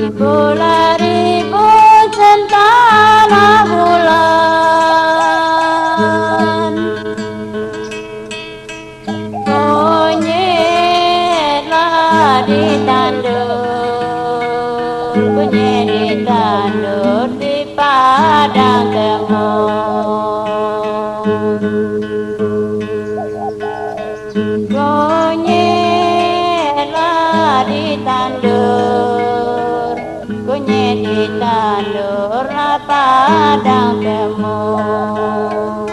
Bola ribu centana bulan, kunyitlah ditandur, kunyit ditandur di padang temon. Kunyitlah ditandur, kunyit ditandur padang temon.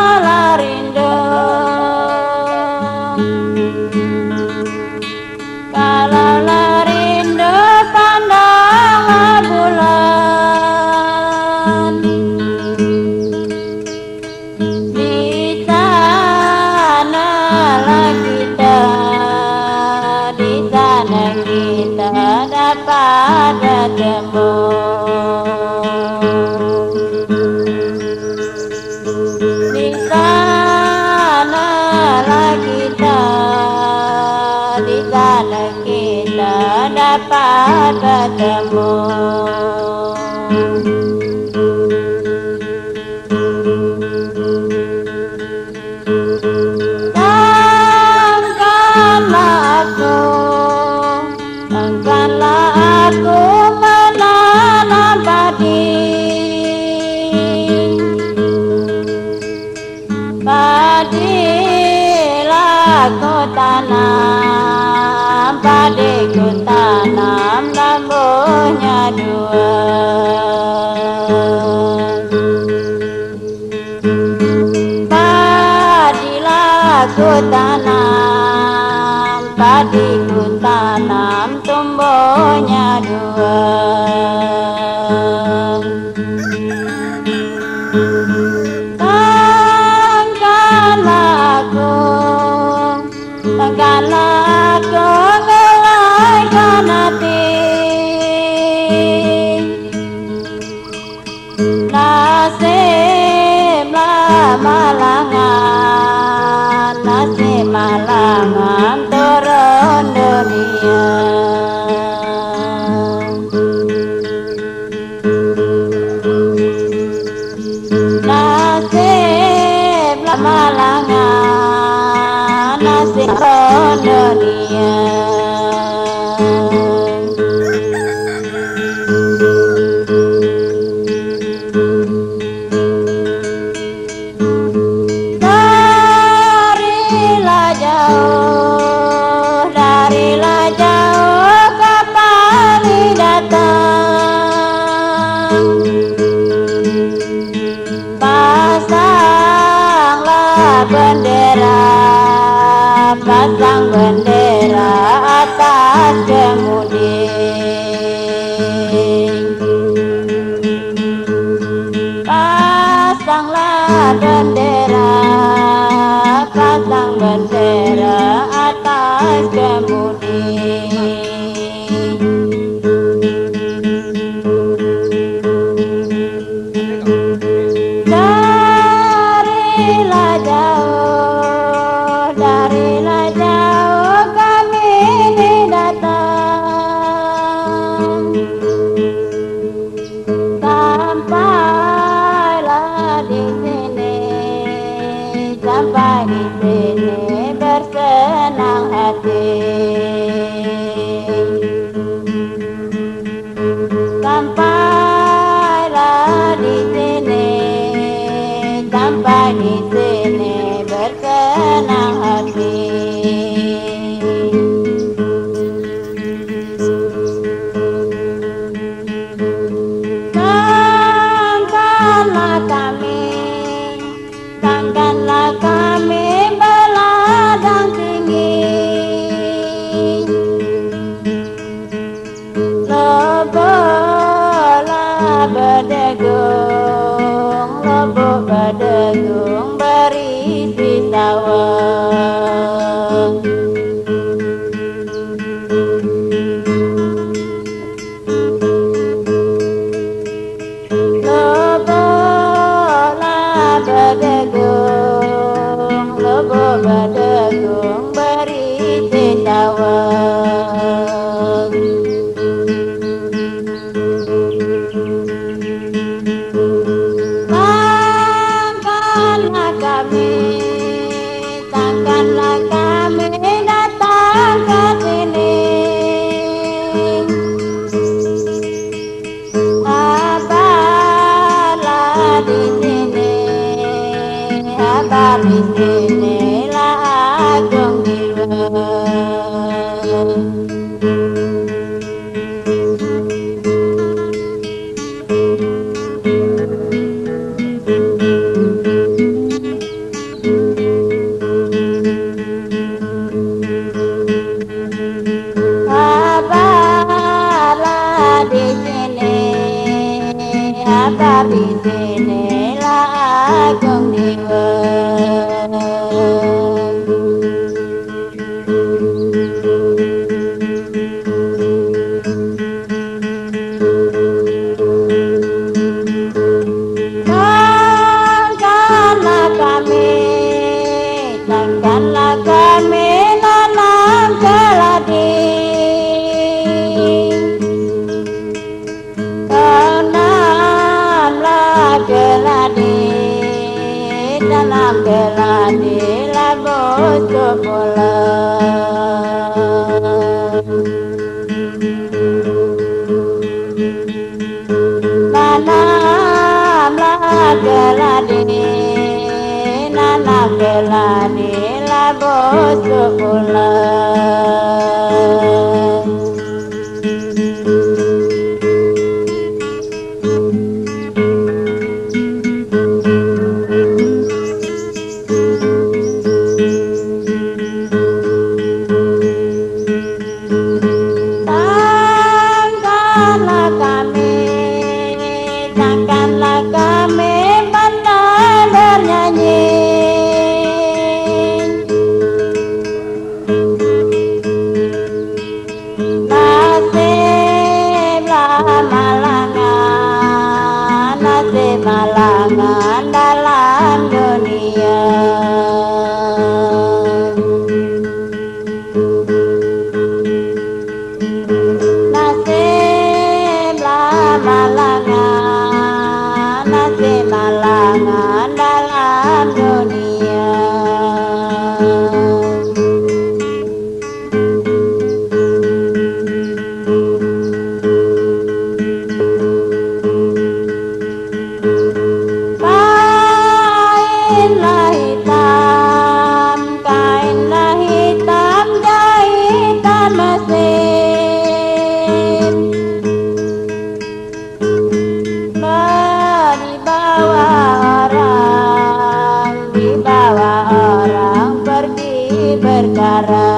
Kala rindu, kala rindu pandang bulan, di sanalah kita, di sana kita dapat bertemu. Di sanalah kita, di sana kita dapat bertemu. Tangkanlah aku menanam padi, padilah ku tanam, padiku tanam lambunya dua. Padilah ku tanam, padiku tanam tumbuhnya dua. Tangkanlah aku ngelaikan hati, nasiblah malangan, nasib malangan turun dunia. Nasiblah malangan, nasib turun dunia. Darilah jauh kapan datang, pasanglah bendera, pasang bendera atas kemudi. Pasanglah bendera, pasang bendera atas kemudi. Darilah jauh kami datang, sampailah di sini, sampai di sini bersenang hati. Sampailah di sini, sampai di sini bersenang hati. Sangkanlah kami beladang tinggi, lobolah berdegung, lobo berdegung berisi sawah. Lobolah berdegung, lobo berdegung takkanlah kami datang ke sini. Sabarlah di sini, sabar di sinilah Agung Dewa. Di sinilah Agung Dewa. Takkanlah kami nanam keladi. Keladi dalam keladi labus pulang. Nanamlah keladi labus pulang. Takkanlah kami pandai bernyanyi. Nasib malangan dalam dunia. Nasiblah malangan, nasib malangan dalam dunia. Kainlah hitam jahitan mesin. Dibawa orang pergi berkarang.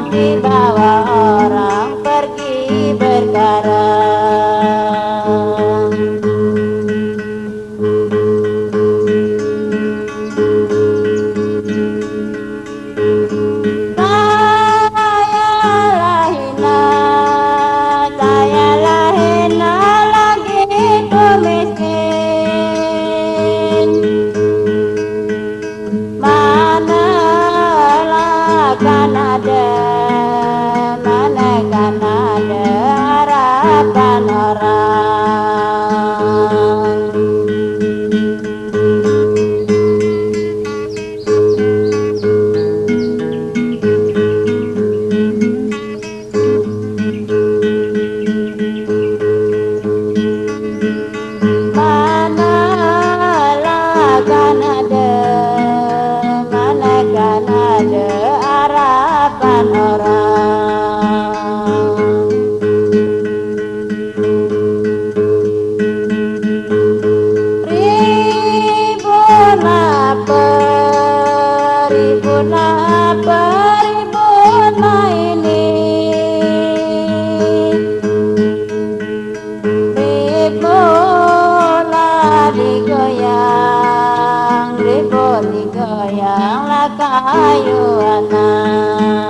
Dibawa orang pergi berkarang. Sayalah hina lagi tu miskin. Manalah kan ada harapan orang. Manalah kan ada harapan orang. Ribun ini. Ribunlah digoyang, digoyanglah kayu anak.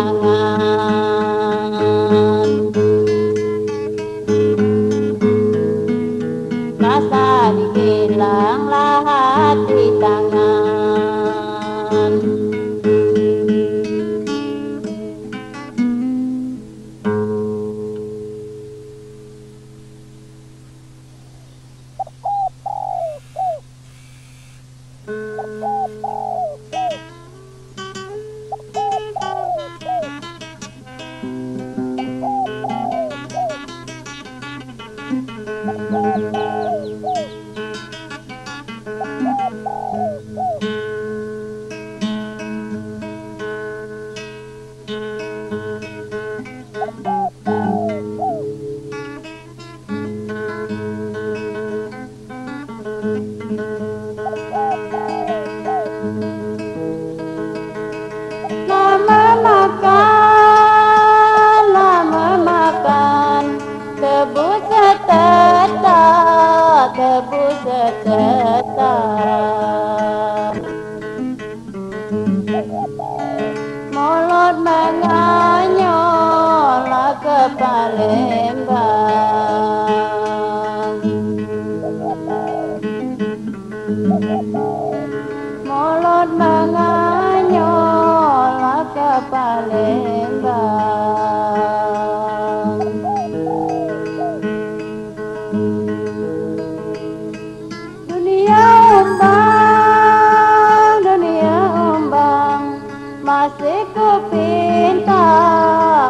tangan. Masa dihilanglah hati tangan. Lama makan tebu setetap, mulut menganyol ke Palembang, mulut menganyol ke Palembang. Dunia umbang, masih ku pinta,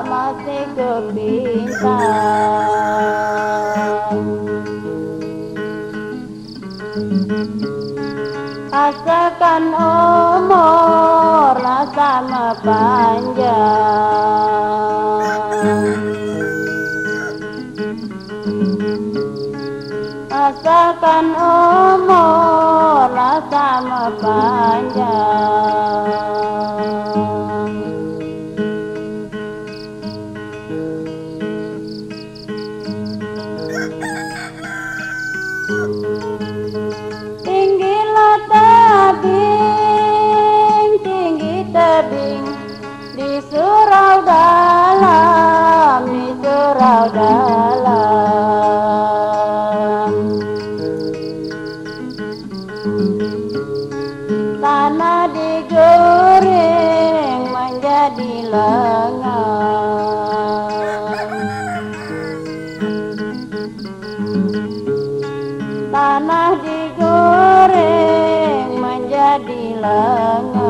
masih ku pinta. Asalkan umur sama panjang, asalkan umur sama panjang. Tinggilah tebing, tinggi tebing, di surau dalam, di surau dalam. Tanah digoreng menjadi lengan, tanah digoreng menjadi lengan.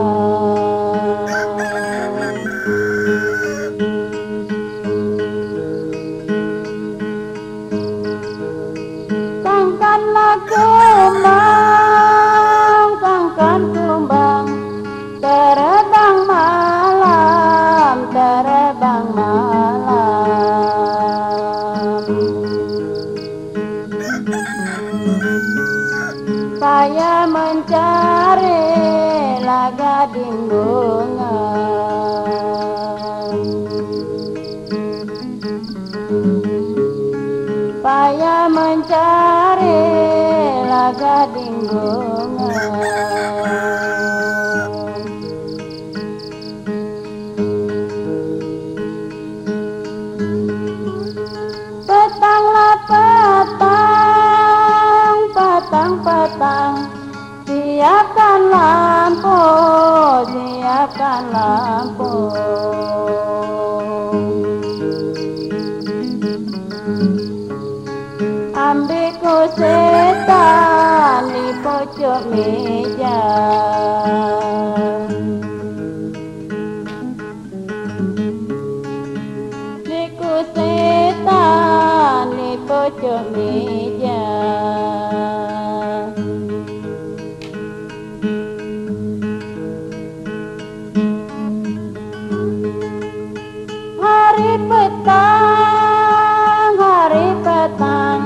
Sangkanlah kumbang, terbang malam, terbang malam. Saya mencari gading bunga, saya mencari gading bunga. Petanglah petang, petang, petang, siapkan lampu, siapkan lampu. Ambilku setan di pojok meja, ambilku setan di pojok meja. Hari petang,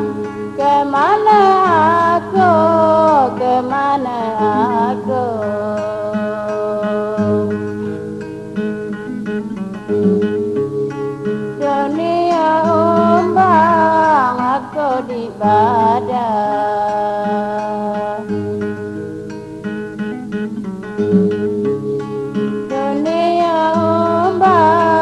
kemana aku, kemana aku? Dunia umbang, aku di badan. Dunia umbang,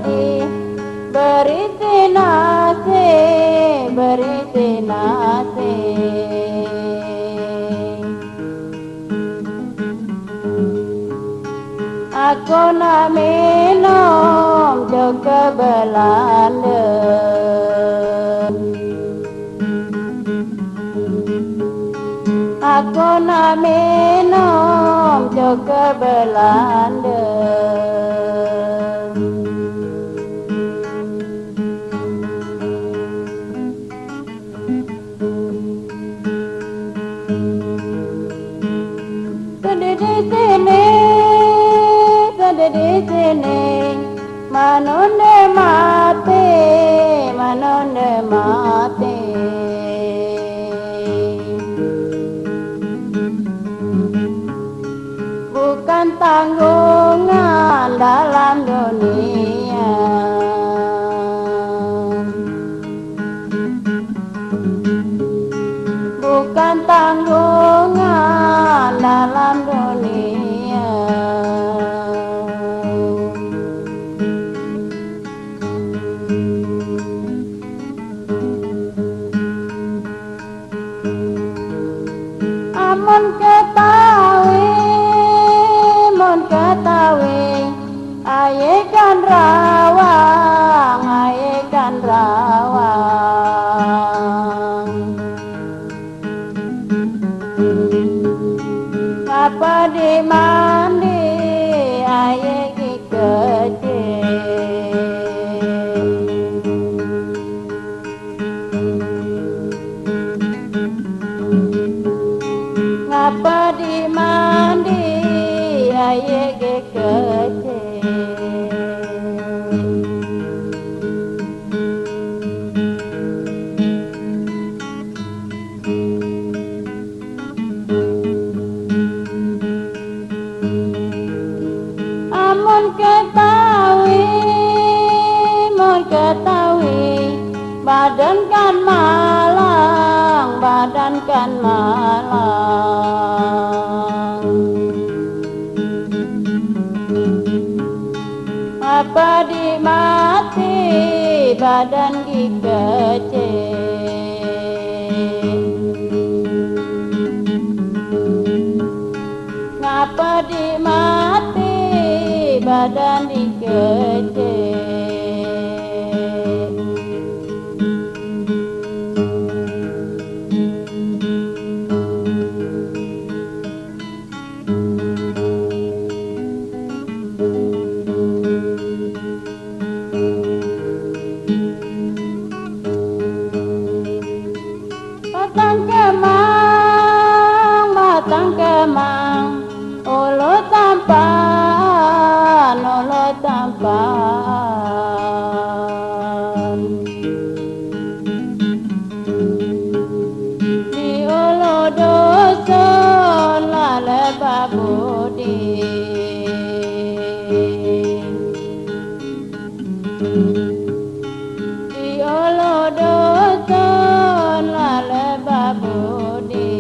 pedih, berisi nasi, berisi nasi. Aku nak minum juga Belanda. Aku nak minum juga Belanda. Sedih di sini, sedih di sini, manonde mati, manonde mati. Bukan tanggungan dalam dunia, bukan tanggungan dalam dunia. Amun ketahui, mun ketahui, aye kan rawang, aye kan rawang. Apa di mandi, aye ki kecil. Ngapa di mandi, aye ki kecil. Amun ketahui, mun ketahui, badan kan malang, badan kan malang. Apa di mati, badan ki kecil. Ngapa di mati, badan di kecil. Batang kemang, batang kemang, ulu tampan, ulu tampan. Di ulu dusun lale babudi. Di ulu dusun lale babudi.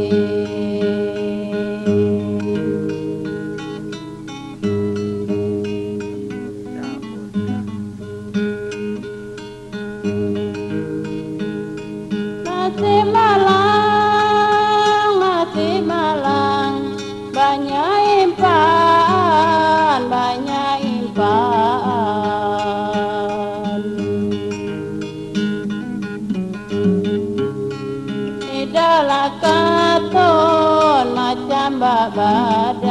Masih malang, masih malang, banyak impaan, banyak impaan. Tidaklah katon macam bak badan.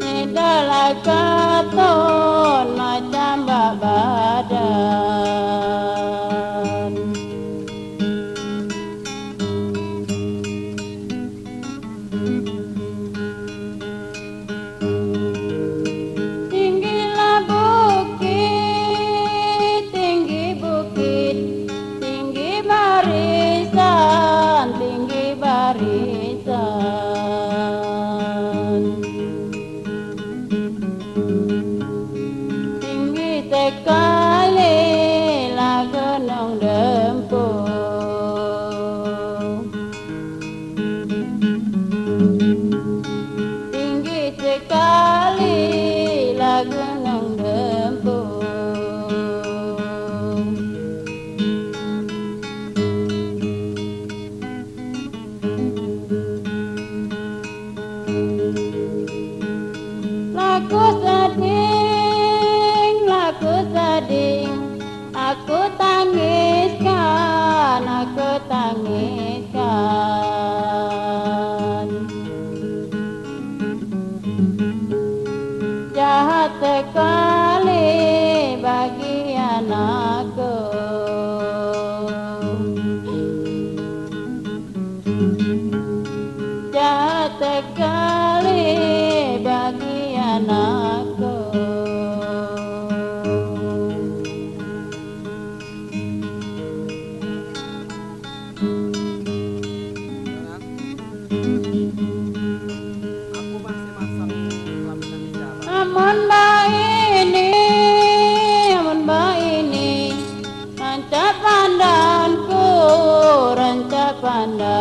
Tidaklah katon macam bak badan. Tinggilah bukit, tinggi bukit, tinggi mari amun baini, ranca pandanku, ranca pandan.